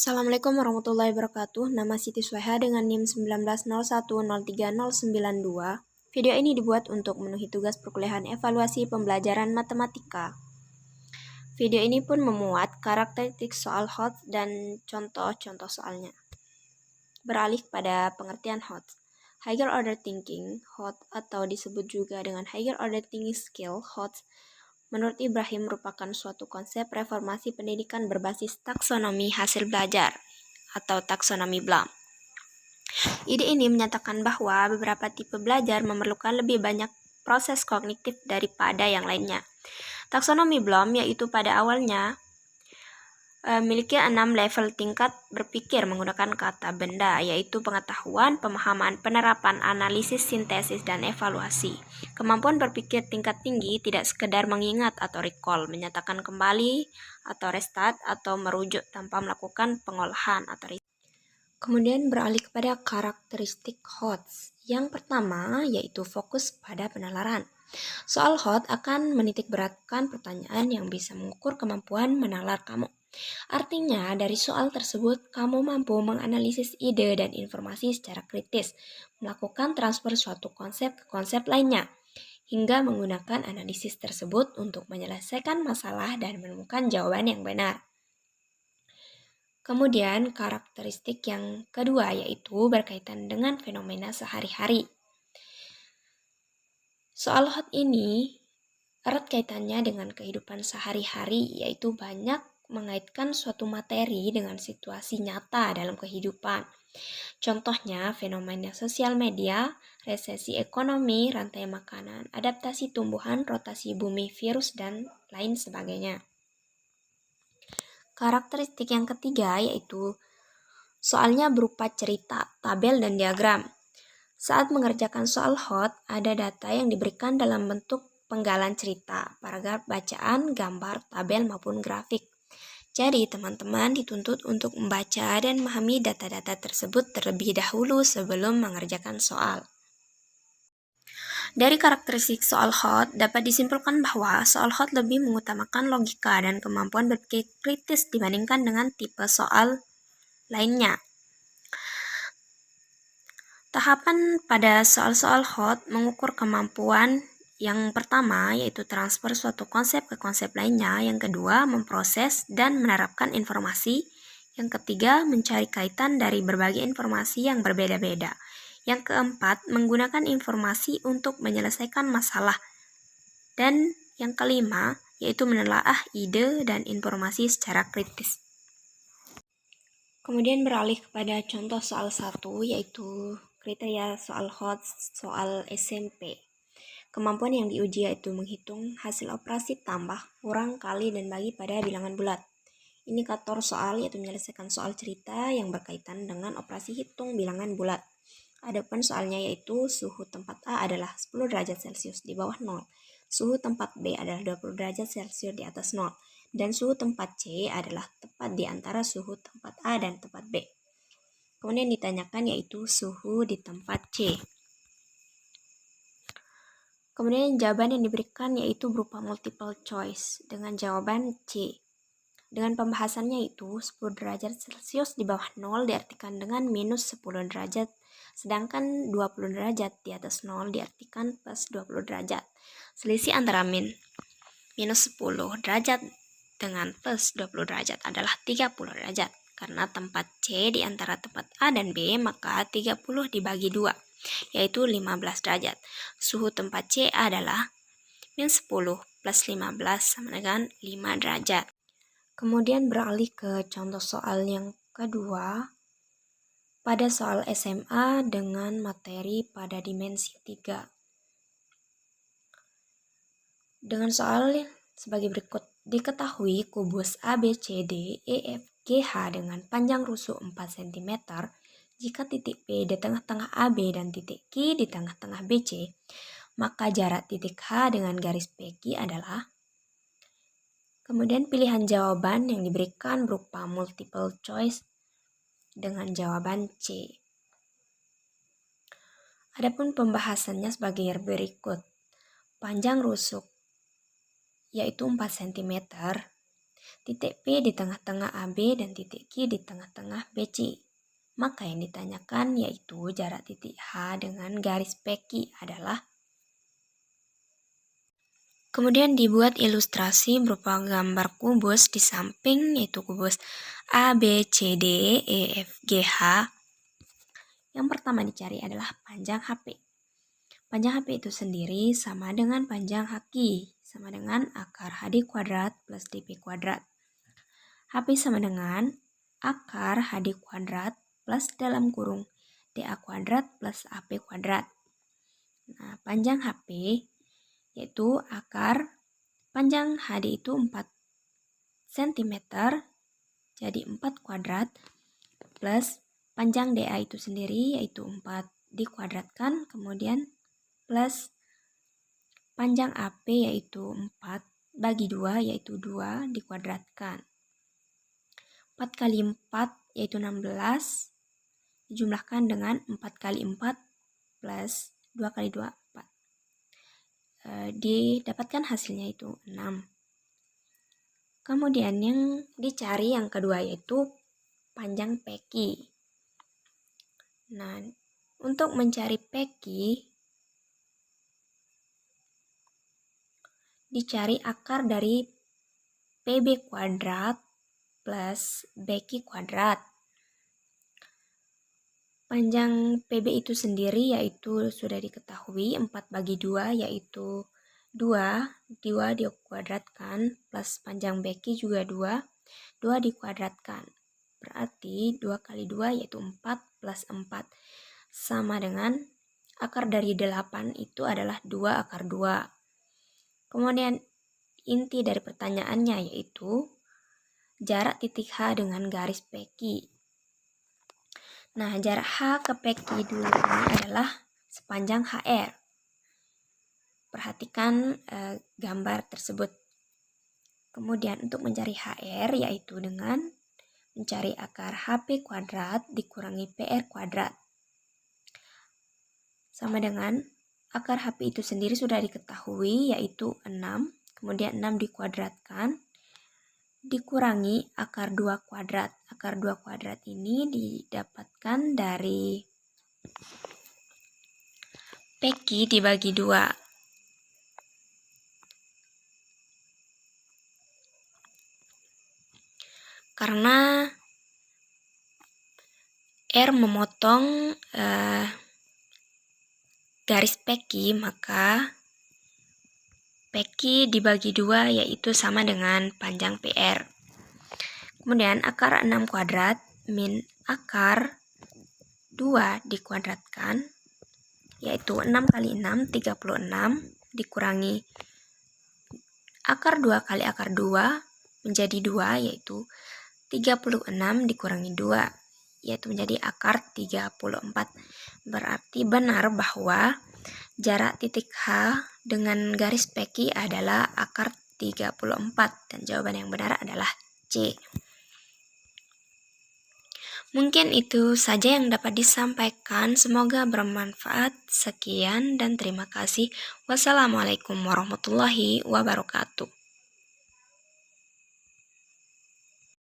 Assalamualaikum warahmatullahi wabarakatuh. Nama Siti Sueha dengan NIM 1901039092. Video ini dibuat untuk memenuhi tugas perkuliahan evaluasi pembelajaran matematika. Video ini pun memuat karakteristik soal HOT dan contoh-contoh soalnya. Beralih pada pengertian HOT. Higher Order Thinking, HOT atau disebut juga dengan Higher Order Thinking Skill, HOT, menurut Ibrahim merupakan suatu konsep reformasi pendidikan berbasis taksonomi hasil belajar atau taksonomi Bloom. Ide ini menyatakan bahwa beberapa tipe belajar memerlukan lebih banyak proses kognitif daripada yang lainnya. Taksonomi Bloom yaitu pada awalnya memiliki 6 level tingkat berpikir menggunakan kata benda, yaitu pengetahuan, pemahaman, penerapan, analisis, sintesis, dan evaluasi. Kemampuan berpikir tingkat tinggi tidak sekedar mengingat atau recall, menyatakan kembali atau restart, atau merujuk tanpa melakukan pengolahan atau reset. Kemudian beralih kepada karakteristik HOT. Yang pertama yaitu fokus pada penalaran. Soal HOT akan menitikberatkan pertanyaan yang bisa mengukur kemampuan menalar kamu. Artinya, dari soal tersebut, kamu mampu menganalisis ide dan informasi secara kritis, melakukan transfer suatu konsep ke konsep lainnya, hingga menggunakan analisis tersebut untuk menyelesaikan masalah dan menemukan jawaban yang benar. Kemudian, karakteristik yang kedua yaitu berkaitan dengan fenomena sehari-hari. Soal HOT ini erat kaitannya dengan kehidupan sehari-hari, yaitu banyak mengaitkan suatu materi dengan situasi nyata dalam kehidupan. Contohnya, fenomena sosial media, resesi ekonomi, rantai makanan, adaptasi tumbuhan, rotasi bumi, virus, dan lain sebagainya. Karakteristik yang ketiga yaitu soalnya berupa cerita, tabel, dan diagram. Saat mengerjakan soal HOT, ada data yang diberikan dalam bentuk penggalan cerita, paragraf bacaan, gambar, tabel, maupun grafik. Jadi, teman-teman dituntut untuk membaca dan memahami data-data tersebut terlebih dahulu sebelum mengerjakan soal. Dari karakteristik soal HOT, dapat disimpulkan bahwa soal HOT lebih mengutamakan logika dan kemampuan berpikir kritis dibandingkan dengan tipe soal lainnya. Tahapan pada soal-soal HOT mengukur kemampuan yang pertama yaitu transfer suatu konsep ke konsep lainnya, yang kedua memproses dan menerapkan informasi, yang ketiga mencari kaitan dari berbagai informasi yang berbeda-beda, yang keempat menggunakan informasi untuk menyelesaikan masalah, dan yang kelima yaitu menelaah ide dan informasi secara kritis. Kemudian beralih kepada contoh soal 1 yaitu kriteria soal HOT soal SMP. Kemampuan yang diuji yaitu menghitung hasil operasi tambah, kurang, kali, dan bagi pada bilangan bulat. Indikator soal yaitu menyelesaikan soal cerita yang berkaitan dengan operasi hitung bilangan bulat. Adapun soalnya yaitu suhu tempat A adalah 10 derajat Celcius di bawah 0, suhu tempat B adalah 20 derajat Celcius di atas 0, dan suhu tempat C adalah tepat di antara suhu tempat A dan tempat B. Kemudian ditanyakan yaitu suhu di tempat C. Kemudian jawaban yang diberikan yaitu berupa multiple choice dengan jawaban C. Dengan pembahasannya itu 10 derajat Celcius di bawah 0 diartikan dengan minus 10 derajat, sedangkan 20 derajat di atas 0 diartikan plus 20 derajat. Selisih antara minus 10 derajat dengan plus 20 derajat adalah 30 derajat. Karena tempat C di antara tempat A dan B, maka 30 dibagi 2, yaitu 15 derajat. Suhu tempat C adalah minus 10 plus 15 sama dengan 5 derajat. Kemudian beralih ke contoh soal yang kedua. Pada soal SMA dengan materi pada dimensi 3. Dengan soal sebagai berikut. Diketahui kubus ABCD EFGH dengan panjang rusuk 4 cm jika titik P di tengah-tengah AB dan titik Q di tengah-tengah BC, maka jarak titik H dengan garis PQ adalah. Kemudian pilihan jawaban yang diberikan berupa multiple choice dengan jawaban C. Adapun pembahasannya sebagai berikut. Panjang rusuk yaitu 4 cm, titik P di tengah-tengah AB dan titik Q di tengah-tengah BC. Maka yang ditanyakan yaitu jarak titik H dengan garis PQ adalah. Kemudian dibuat ilustrasi berupa gambar kubus di samping, yaitu kubus A, B, C, D, E, F, G, H. Yang pertama dicari adalah panjang HP. Panjang HP itu sendiri sama dengan panjang HQ, sama dengan akar HD kuadrat plus DP kuadrat. HP sama dengan akar HD kuadrat plus dalam kurung DA kuadrat plus AP kuadrat. Nah, panjang HP yaitu akar panjang HD itu 4 cm, jadi 4 kuadrat, plus panjang DA itu sendiri yaitu 4 dikuadratkan, kemudian plus panjang AP yaitu 4 bagi 2 yaitu 2 dikuadratkan. 4 kali 4 yaitu 16, dijumlahkan dengan 4 kali 4 plus 2 kali 2, 4. Didapatkan hasilnya itu 6. Kemudian yang dicari yang kedua yaitu panjang PQ. Nah, untuk mencari PQ, dicari akar dari PB kuadrat plus BQ kuadrat. Panjang PB itu sendiri yaitu sudah diketahui 4 bagi 2 yaitu 2 dikuadratkan plus panjang BQ juga 2 dikuadratkan. Berarti 2 kali 2 yaitu 4 plus 4 sama dengan akar dari 8 itu adalah 2 akar 2. Kemudian inti dari pertanyaannya yaitu jarak titik H dengan garis PQ. Nah, jarak H ke PQ dulu ini adalah sepanjang HR. Perhatikan gambar tersebut. Kemudian untuk mencari HR yaitu dengan mencari akar HP kuadrat dikurangi PR kuadrat. Sama dengan akar HP itu sendiri sudah diketahui yaitu 6. Kemudian 6 dikuadratkan dikurangi akar 2 kuadrat. Akar 2 kuadrat ini didapatkan dari PQ dibagi 2. Karena R memotong garis PQ, maka PQ dibagi 2 yaitu sama dengan panjang PR. Kemudian akar 6 kuadrat min akar 2 dikuadratkan yaitu 6 kali 6 36 dikurangi akar 2 kali akar 2 menjadi 2 yaitu 36 dikurangi 2 yaitu menjadi akar 34. Berarti benar bahwa jarak titik H dengan garis PQ adalah akar 34 dan jawaban yang benar adalah C. Mungkin itu saja yang dapat disampaikan. Semoga bermanfaat. Sekian dan terima kasih. Wassalamualaikum warahmatullahi wabarakatuh.